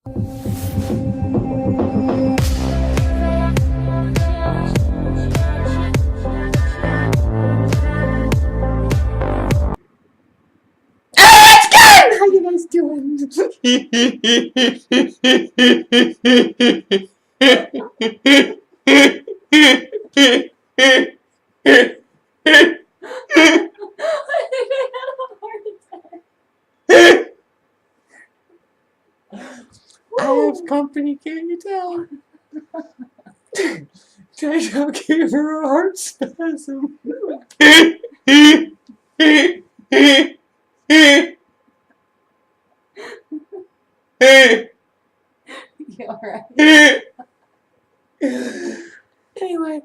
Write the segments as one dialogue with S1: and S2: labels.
S1: How you guys doing? I have company, can you tell? I gave her a heart spasm. You alright? Anyway.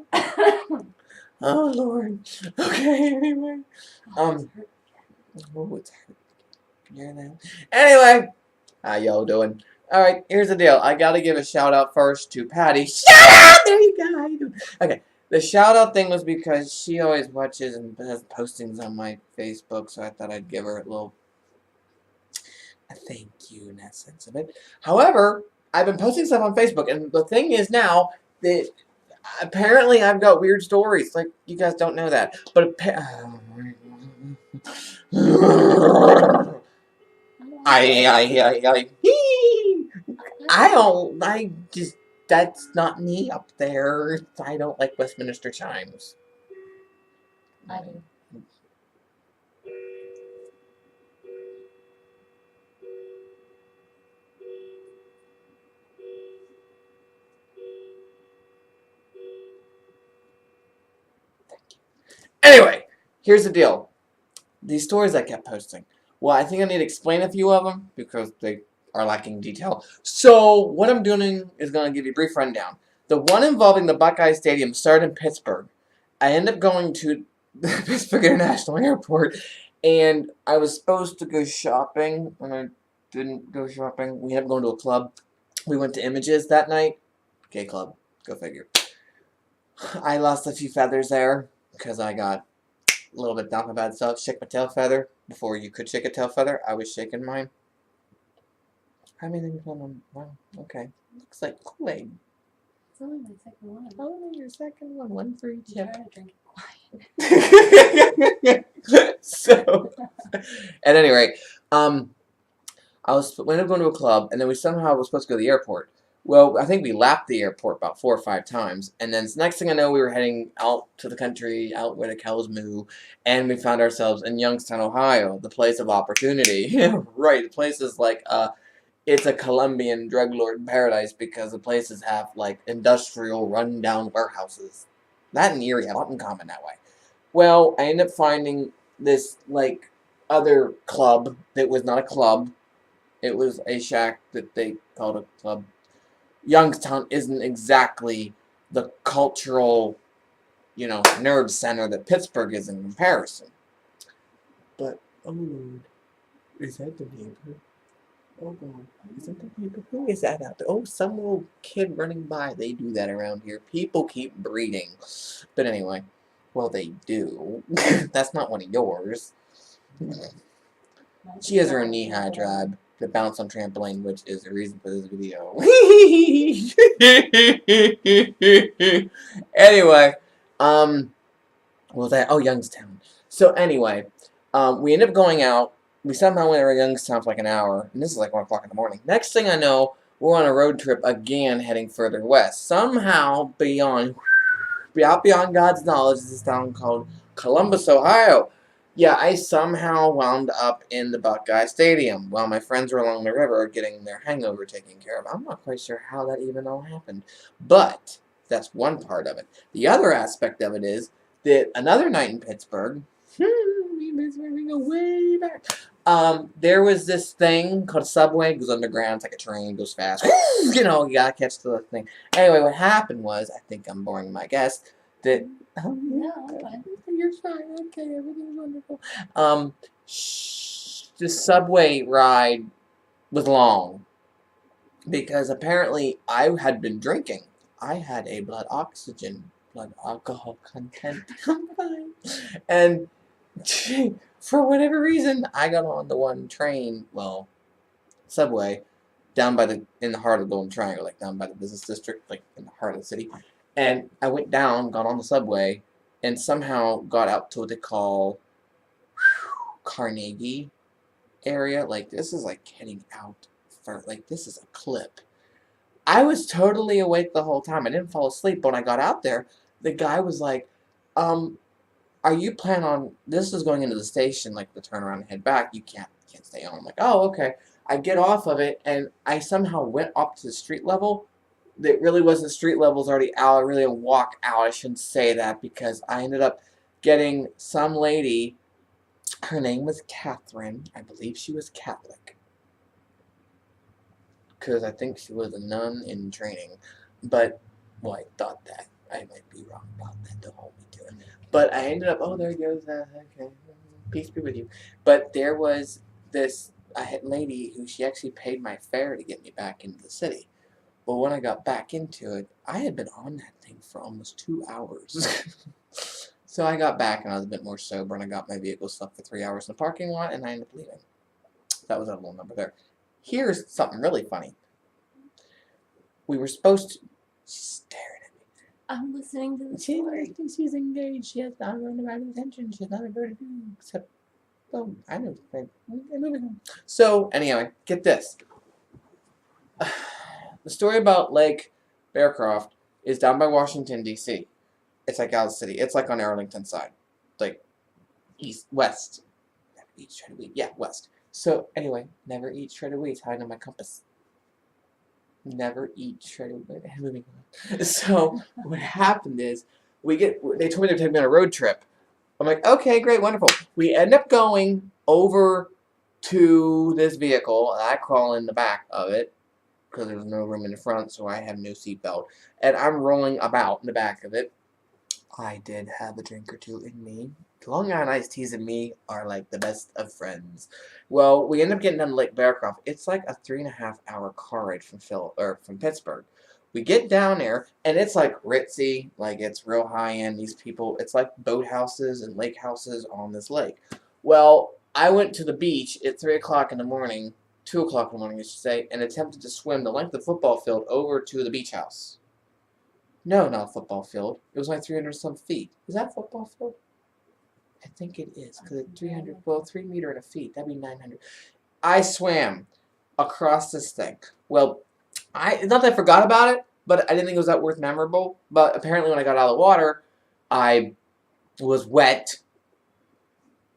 S1: Oh Lord. Okay, anyway. Oh, it's hurt. Yeah, now. Anyway, how y'all doing? Alright, here's the deal. I gotta give a shout out first to Patty. Shout out! There you go. How you doing? Okay. The shout out thing was because she always watches and has postings on my Facebook, so I thought I'd give her a little thank you in that sense of it. However, I've been posting stuff on Facebook, and the thing is now that apparently I've got weird stories. Like, you guys don't know that. But I just, that's not me up there. I don't like Westminster chimes.
S2: I do.
S1: Anyway, here's the deal. These stories I kept posting. Well, I think I need to explain a few of them because they are lacking detail. So, what I'm doing is going to give you a brief rundown. The one involving the Buckeye Stadium started in Pittsburgh. I ended up going to the Pittsburgh International Airport, and I was supposed to go shopping, and I didn't go shopping. We ended up going to a club. We went to Images that night. Gay club. Go figure. I lost a few feathers there because I got a little bit down my bad self. Shake my tail feather. Before you could shake a tail feather, I was shaking mine. How many things on? Wow, okay. Looks like Kool-Aid.
S2: It's only my second one.
S1: Only your second one. One for each.
S2: Try to drink it quiet.
S1: So, at any rate, we ended up going to a club, and then we somehow were supposed to go to the airport. Well, I think we lapped the airport about 4 or 5 times, and then next thing I know, we were heading out to the country, out where the cows moo, and we found ourselves in Youngstown, Ohio, the place of opportunity. Right, the place is like, it's a Colombian drug lord paradise because the places have, like, industrial run-down warehouses. That and Erie have a lot in common that way. Well, I ended up finding this, like, other club that was not a club. It was a shack that they called a club. Youngstown isn't exactly the cultural, nerd center that Pittsburgh is in comparison. But, oh Lord, is that the neighbor? Oh God, isn't that neighbor? Who is that out there? Oh, some little kid running by. They do that around here. People keep breeding. But anyway, well, they do. That's not one of yours. She has her own knee-high tribe that bounce on trampoline, which is the reason for this video. Anyway, Youngstown. So anyway, we ended up going out. We somehow went to Youngstown for like an hour, and this is like 1 o'clock in the morning. Next thing I know, we're on a road trip again, heading further west. Somehow, beyond God's knowledge, is this town called Columbus, Ohio. Yeah, I somehow wound up in the Buckeye Stadium while my friends were along the river getting their hangover taken care of. I'm not quite sure how that even all happened. But that's one part of it. The other aspect of it is that another night in Pittsburgh, we go way back, there was this thing called a subway. It goes underground. It's like a train. Goes fast. You gotta catch the thing. Anyway, what happened was, I think I'm boring my guest, that... Oh,
S2: no,
S1: you're fine. Okay, everything's wonderful. The subway ride was long because apparently I had been drinking. I had a blood alcohol content. I'm fine. And for whatever reason, I got on the one train, subway, down by in the heart of the Golden Triangle, like down by the business district, like in the heart of the city. And I went down, got on the subway, and somehow got out to what they call Carnegie area. Like, this is like getting out for, like, this is a clip. I was totally awake the whole time. I didn't fall asleep. But when I got out there, the guy was like, are you planning on, this is going into the station, like the turn around and head back, you can't stay on. I'm like, oh, okay. I get off of it, and I somehow went up to the street level. That really wasn't street level, was already out. I really didn't walk out. I shouldn't say that, because I ended up getting some lady, her name was Catherine. I believe she was Catholic, because I think she was a nun in training. But, well, I thought that. I might be wrong about that. Don't hold me to it. But I ended up, oh, there goes, okay, peace be with you. But there was this lady who, she actually paid my fare to get me back into the city. Well, when I got back into it, I had been on that thing for almost 2 hours. So I got back, and I was a bit more sober, and I got my vehicle stuck for 3 hours in the parking lot, and I ended up leaving. That was that little number there. Here's something really funny. We were supposed to... She's staring at me.
S2: I'm listening to the story.
S1: She's engaged. She has not run the right intention. She has nothing to do except... Oh, I know. Moving on. So, anyway, get this. The story about Lake Bearcroft is down by Washington, D.C. It's like out of the city. It's like on Arlington side. Like, west. Never eat shredded wheat. Yeah, west. So, anyway, never eat shredded wheat. It's how I know my compass. Never eat shredded wheat. Moving on. So, what happened is, they told me they were taking me on a road trip. I'm like, okay, great, wonderful. We end up going over to this vehicle, and I crawl in the back of it, because there's no room in the front, so I have no seatbelt. And I'm rolling about in the back of it. I did have a drink or two in me. Long Island iced teas and me are like the best of friends. Well, we end up getting down to Lake Bearcroft. It's like a 3.5-hour car ride from Pittsburgh. We get down there, and it's like ritzy, like it's real high-end. These people, it's like boat houses and lake houses on this lake. Well, I went to the beach at 3 o'clock in the morning, 2 o'clock in the morning, I should say, and attempted to swim the length of the football field over to the beach house. No, not a football field. It was like 300-some feet. Is that a football field? I think it is, because it's 300, well, 3 meter and a feet. That'd be 900. I swam across this thing. Well, not that I forgot about it, but I didn't think it was that worth memorable. But apparently when I got out of the water, I was wet.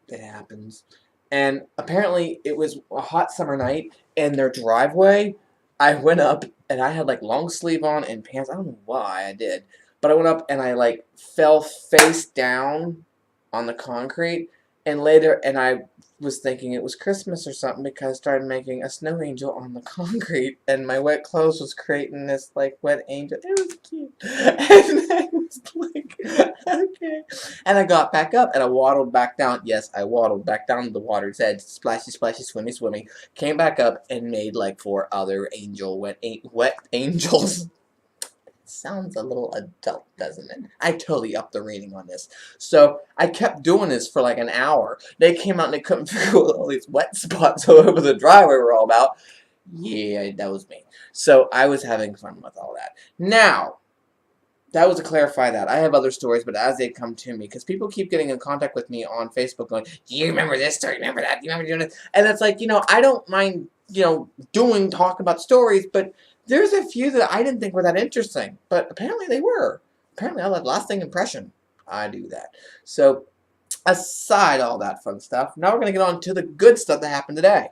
S1: It happens. And apparently it was a hot summer night, and their driveway, I went up, and I had like long sleeve on and pants. I don't know why I did. But I went up, and I like fell face down on the concrete. And later, and I was thinking it was Christmas or something, because I started making a snow angel on the concrete, and my wet clothes was creating this like wet angel. It was cute. And I was like, okay. And I got back up, and I waddled back down. Yes, I waddled back down to the water's edge, splashy, splashy, swimmy, swimmy. Came back up and made like 4 other wet angels. Sounds a little adult, doesn't it? I totally upped the rating on this. So I kept doing this for like an hour. They came out and they couldn't figure out what all these wet spots all over the driveway were all about. Yeah, that was me. So I was having fun with all that. Now, that was to clarify that. I have other stories, but as they come to me, because people keep getting in contact with me on Facebook going, do you remember this story? Remember that? Do you remember doing it? And it's like, I don't mind, talking about stories, but there's a few that I didn't think were that interesting, but apparently they were. Apparently I left a lasting impression. I do that. So, aside all that fun stuff, now we're going to get on to the good stuff that happened today.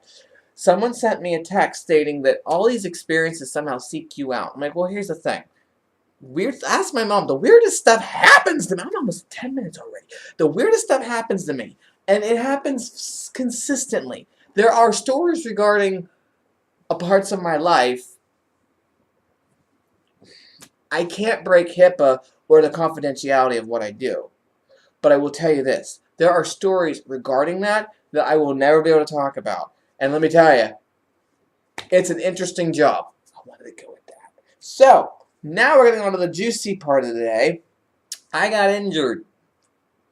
S1: Someone sent me a text stating that all these experiences somehow seek you out. I'm like, well, here's the thing. Ask my mom. The weirdest stuff happens to me. I'm almost 10 minutes already. The weirdest stuff happens to me, and it happens consistently. There are stories regarding parts of my life. I can't break HIPAA or the confidentiality of what I do. But I will tell you this. There are stories regarding that I will never be able to talk about. And let me tell you, it's an interesting job. I wanted to go with that. So, now we're getting on to the juicy part of the day. I got injured.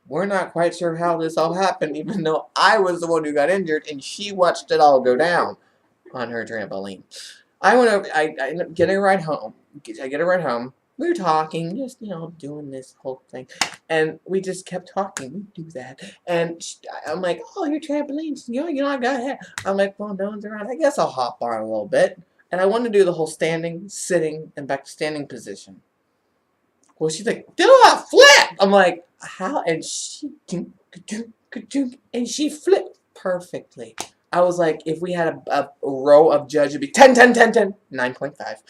S1: We're not quite sure how this all happened, even though I was the one who got injured, and she watched it all go down on her trampoline. I went over. I ended up getting a ride home. I get a ride home. We were talking, just doing this whole thing, and we just kept talking. We do that, and I'm like, "Oh, your trampolines, I got it." I'm like, "Well, no one's around. I guess I'll hop on a little bit." And I wanted to do the whole standing, sitting, and back to standing position. Well, she's like, "Do a flip!" I'm like, "How?" And she, and she flipped perfectly. I was like, if we had a row of judges, it'd be 10, 10, 10, 10, 9.5.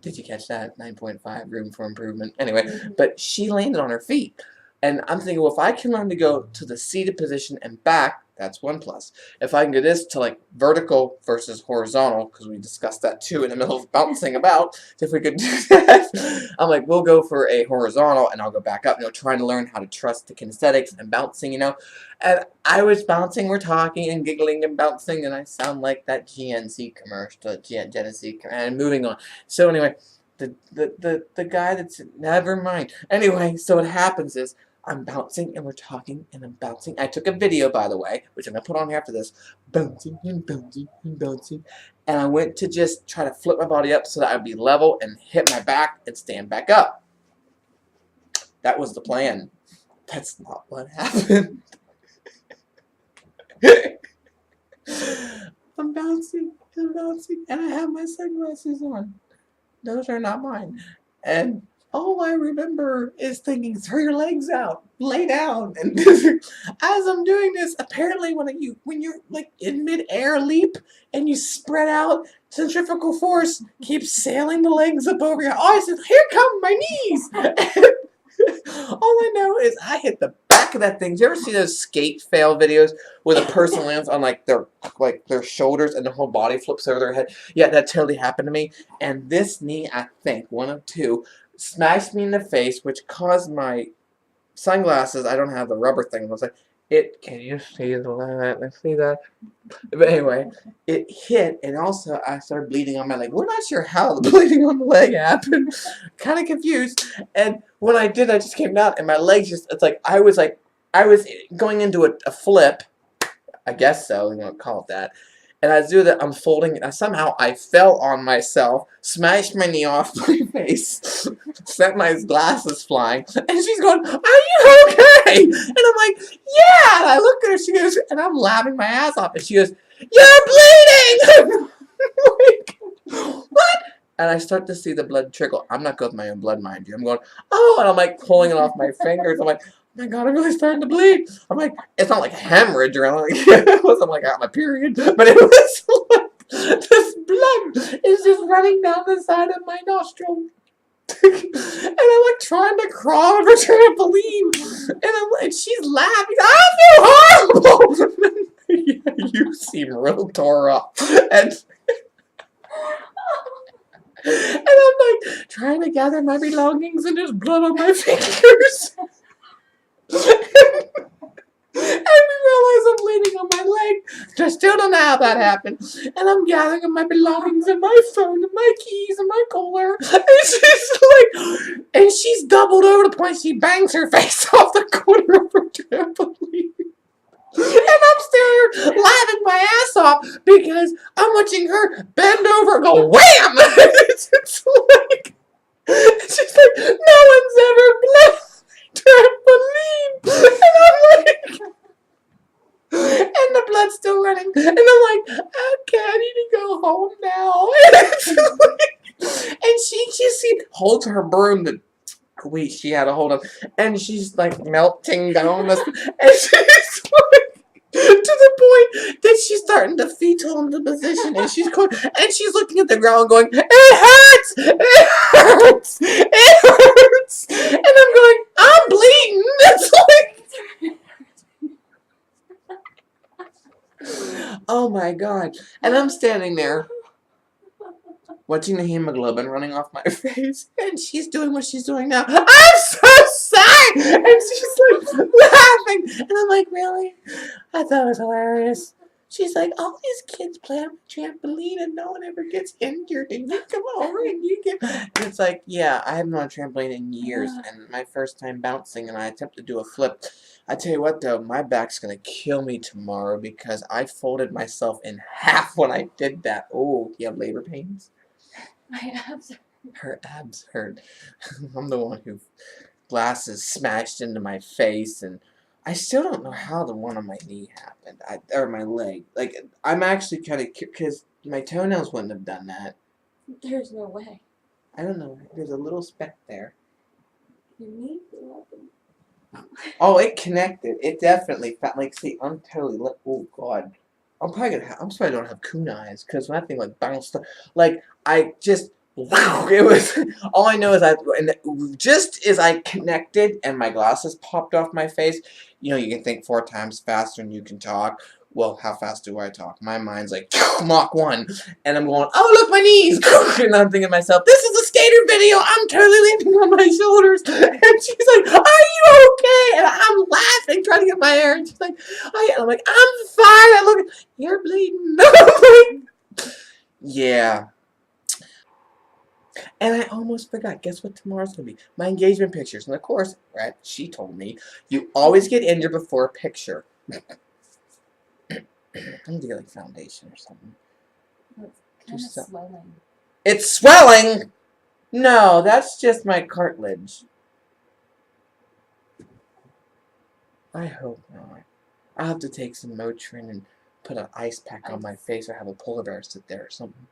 S1: Did you catch that? 9.5, room for improvement. Anyway, but she landed on her feet. And I'm thinking, well, if I can learn to go to the seated position and back, that's 1 plus. If I can get this to like vertical versus horizontal, because we discussed that too in the middle of bouncing about, if we could do that, I'm like, we'll go for a horizontal and I'll go back up, trying to learn how to trust the kinesthetics and bouncing, And I was bouncing, we're talking and giggling and bouncing, and I sound like that GNC commercial, Genesee, and moving on. So anyway, the guy that's, never mind. Anyway, so what happens is, I'm bouncing and we're talking and I'm bouncing. I took a video, by the way, which I'm going to put on here after this. Bouncing and bouncing and bouncing. And I went to just try to flip my body up so that I'd be level and hit my back and stand back up. That was the plan. That's not what happened. I'm bouncing and bouncing and I have my sunglasses on. Those are not mine. And all I remember is thinking, throw your legs out, lay down. And as I'm doing this, apparently when you're like in mid-air leap and you spread out, centrifugal force keeps sailing the legs up over your eyes. I said, here come my knees. All I know is I hit the back of that thing. Do you ever see those skate fail videos where the person lands on their shoulders and the whole body flips over their head? Yeah, that totally happened to me. And this knee, I think, one of two, smashed me in the face, which caused my sunglasses. I don't have the rubber thing. I was like, can you see the line? Let's see that. But anyway, it hit, and also I started bleeding on my leg. We're not sure how the bleeding on the leg happened. Kind of confused. And when I did, I just came down, and my legs it's like I was going into a flip. I guess so. Call it that. And I do that, I'm folding, somehow I fell on myself, smashed my knee off my face, sent my glasses flying, and she's going, "Are you okay?" And I'm like, "Yeah!" And I look at her, she goes, and I'm laughing my ass off, and she goes, "You're bleeding!" Like, what? And I start to see the blood trickle. I'm not good with my own blood, mind you. I'm going, "Oh," and I'm like pulling it off my fingers. I'm like, "Oh my God, I'm really starting to bleed." I'm like, it's not like hemorrhage or anything. It wasn't like I got my period, but it was like this blood is just running down the side of my nostril. And I'm like trying to crawl over a trampoline, and she's laughing. I feel horrible. Yeah, you seem real tore up, and I'm like trying to gather my belongings, and there's blood on my fingers. And we realize I'm bleeding on my leg. I still don't know how that happened. And I'm gathering up my belongings and my phone and my keys and my collar. And she's doubled over the point she bangs her face off the corner of her trampoline. And I'm still here laughing my ass off because I'm watching her bend over and go wham! It's like, she's like, no one's ever bled trampoline. And I'm like, and the blood's still running. And I'm like, okay, I need to go home now. And she holds her broom that she had a hold of, and she's like melting down this, and she's like, to the point that she's starting to fetal into position, and she's going, and she's looking at the ground going, "It hurts! It hurts! It hurts!" And I'm going, "I'm bleeding!" It's like, oh my God. And I'm standing there watching the hemoglobin running off my face, and she's doing what she's doing now. "I'm so sorry!" And she's like laughing, and I'm like, "Really?" I thought it was hilarious. She's like, "All these kids play on the trampoline and no one ever gets injured, and you come over and you get..." And it's like, yeah, I haven't been on a trampoline in years, and my first time bouncing, and I attempted to do a flip. I tell you what, though, my back's gonna kill me tomorrow because I folded myself in half when I did that. Oh, you have labor pains?
S2: My abs.
S1: Her abs hurt. I'm the one who glasses smashed into my face, and I still don't know how the one on my knee happened, or my leg. Like, I'm actually kind of because my toenails wouldn't have done that.
S2: There's no way.
S1: I don't know. There's a little speck there.
S2: Your knee blew up.
S1: Oh, it connected. It definitely felt like. See, I'm totally. Oh God, I'm probably gonna. I'm sorry I don't have coon eyes because when that thing like bounced, like I just. Wow, it was. All I know is just as I connected and my glasses popped off my face. You know, you can think 4 times faster than you can talk. Well, how fast do I talk? My mind's like Mach 1, and I'm going, oh look, my knees, and I'm thinking to myself, this is a skater video. I'm totally leaning on my shoulders, and she's like, are you okay? And I'm laughing, trying to get my hair, and she's like, oh yeah. And I'm like, I'm fine. I look, you're bleeding. Yeah. And I almost forgot. Guess what tomorrow's going to be? My engagement pictures. And of course, right, she told me, you always get injured before a picture. I need to get like foundation or something.
S2: It's kind of swelling.
S1: It's swelling? No, that's just my cartilage. I hope not. I'll have to take some Motrin and put an ice pack on my face or have a polar bear sit there or something.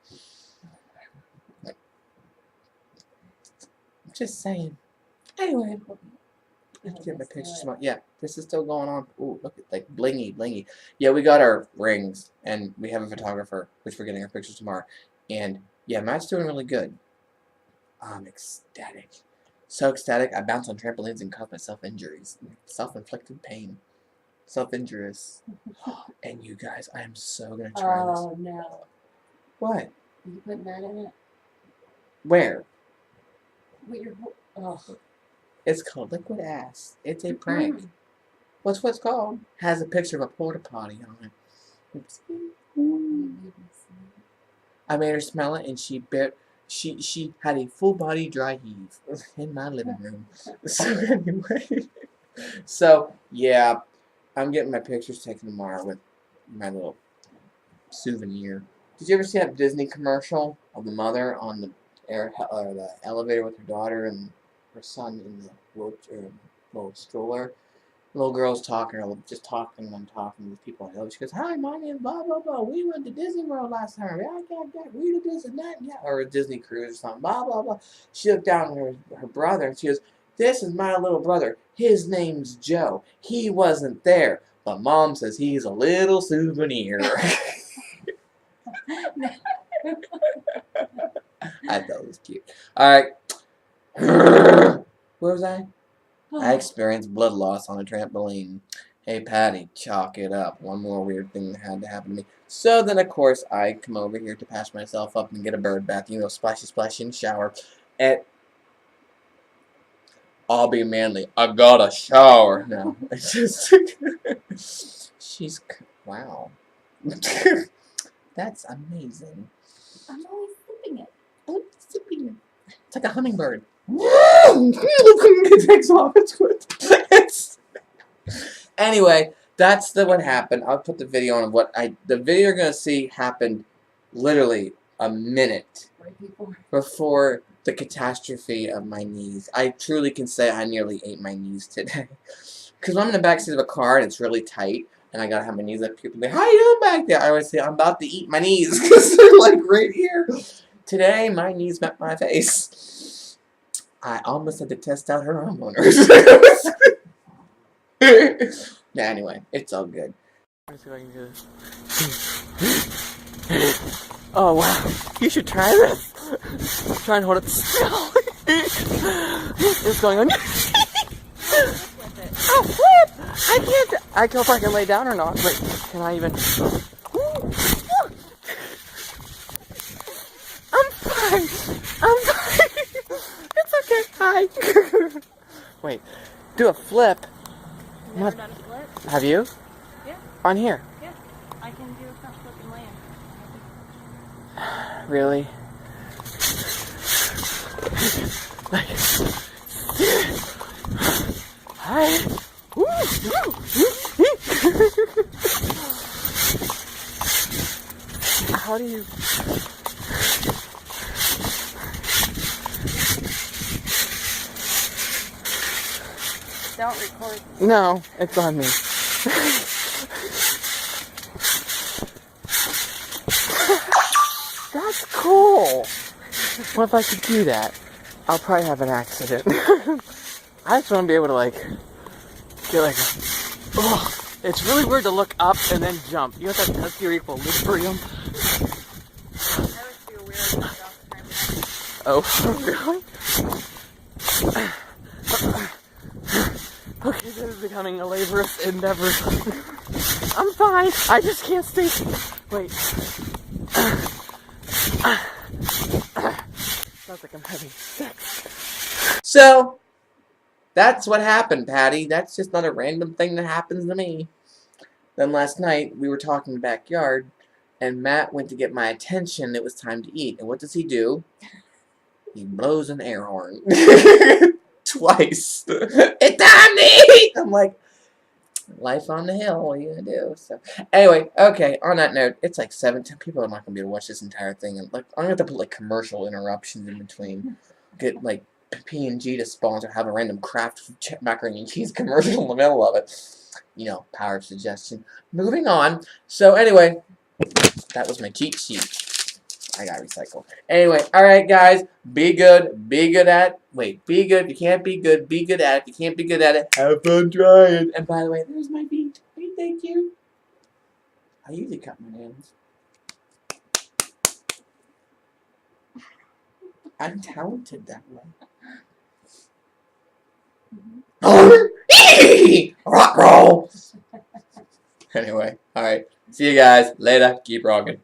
S1: Just saying. Anyway, let's get my pictures tomorrow. Yeah, this is still going on. Ooh, look at like blingy, blingy. Yeah, we got our rings and we have a photographer, which we're getting our pictures tomorrow. And yeah, Matt's doing really good. I'm ecstatic. So ecstatic, I bounce on trampolines and cause myself injuries. Self-inflicted pain. Self-injurious. And you guys, I am so gonna try this.
S2: Oh no.
S1: What?
S2: You put that in it?
S1: Where?
S2: What your oh.
S1: It's called Liquid Ass. It's a prank. What's called? Has a picture of a porta potty on it. Oops. I made her smell it, and she had a full body dry heave in my living room. So anyway, so yeah, I'm getting my pictures taken tomorrow with my little souvenir. Did you ever see that Disney commercial of the mother on the the elevator with her daughter and her son in the wheelchair, little stroller? The little girl's talking, or just talking and talking to people I know. She goes, "Hi, my name is blah blah blah. We went to Disney World last time. We did this and that, yeah, or a Disney cruise or something. Blah blah blah." She looked down at her brother and she goes, "This is my little brother. His name's Joe. He wasn't there, but Mom says he's a little souvenir." I thought it was cute. Alright. Where was I? I experienced blood loss on a trampoline. Hey, Patty, chalk it up. One more weird thing that had to happen to me. So then, of course, I come over here to patch myself up and get a bird bath. You know, splashy, splashy in the shower. And I'll be manly. I got a shower. No, it's just... She's... Wow. That's amazing.
S2: I'm always sipping it.
S1: Oh, sipping it. It's like a hummingbird. It takes off. It's good. Anyway, that's what happened. I'll put the video on what the video you're gonna see happened literally a minute before the catastrophe of my knees. I truly can say I nearly ate my knees today. Because I'm in the backseat of a car and it's really tight, and I gotta have my knees up. People be, "How you doing back there?" I always say, "I'm about to eat my knees," because they're like right here. Today, my knees met my face. I almost had to test out her hormones. Yeah, anyway, it's all good. Let's see if I can do this. Oh, wow. You should try this. Try and hold it still. What's going on? Oh, flip! I can't. I don't know if I can lay down or not. Wait, can I even? I'm fine. I'm fine. It's okay. Hi. Wait, do a flip.
S2: Never done a flip?
S1: Have you?
S2: Yeah.
S1: On here?
S2: Yeah. I can do a front flip and land.
S1: Really? Hi. Woo!
S3: How do you...
S2: Don't record.
S3: No, it's on me. That's cool. What if I could do that? I'll probably have an accident. I just want to be able to like get like a... Oh, it's really weird to look up and then jump. You have to test your equilibrium.
S2: I always feel weird about trampoline.
S3: Oh, really? Okay, this is becoming a laborious endeavor. I'm fine. I just can't stay. Wait. Sounds like I'm having sex.
S1: So, that's what happened, Patty. That's just not a random thing that happens to me. Then last night, we were talking in the backyard, and Matt went to get my attention. It was time to eat. And what does he do? He blows an air horn. Twice. It's time to eat! I'm like, life on the hill, what are you gonna do? So, anyway, okay, on that note, it's like 7:10. People are not gonna be able to watch this entire thing. And like, I'm gonna have to put like commercial interruptions in between. Get like P&G to sponsor, have a random Kraft macaroni and cheese commercial in the middle of it. You know, power of suggestion. Moving on. So, anyway, that was my cheat sheet. I got recycled. Anyway, alright guys, be good at, be good, if you can't be good at it, if you can't be good at it, have fun trying. And by the way, there's my beat. Hey, thank you. I usually cut my nails. I'm talented that way. Rock roll! Anyway, alright, see you guys later, keep rocking.